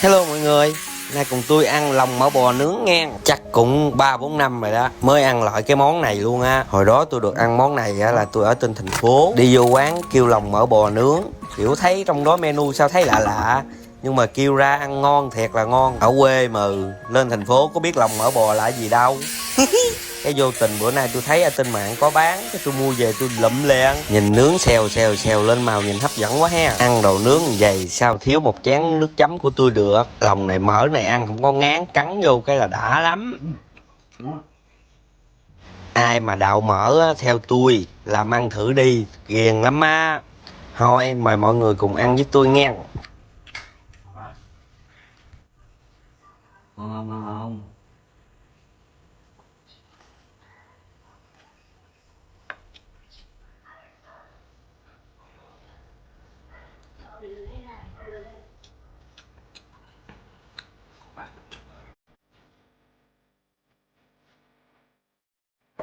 Hello mọi người, nay cùng tôi ăn lòng mỡ bò nướng nghe. Chắc cũng 3-4 năm rồi đó mới ăn lại cái món này luôn á. Hồi đó tôi được ăn món này á là tôi ở trên thành phố, đi vô quán kêu lòng mỡ bò nướng, kiểu thấy trong đó menu sao thấy lạ lạ, nhưng mà kêu ra ăn ngon thiệt là ngon. Ở quê mà lên thành phố có biết lòng mỡ bò là gì đâu. Cái vô tình bữa nay tôi thấy ở trên mạng có bán, cái tôi mua về tôi lụm lên, nhìn nướng xèo xèo xèo lên màu nhìn hấp dẫn quá ha. Ăn đồ nướng vậy sao thiếu một chén nước chấm của tôi được. Lòng này mỡ này ăn không có ngán, cắn vô cái là đã lắm. Ai mà đạo mỡ á, theo tôi làm ăn thử đi, ghiền lắm á. Thôi mời mọi người cùng ăn với tôi nghe. Ngon không?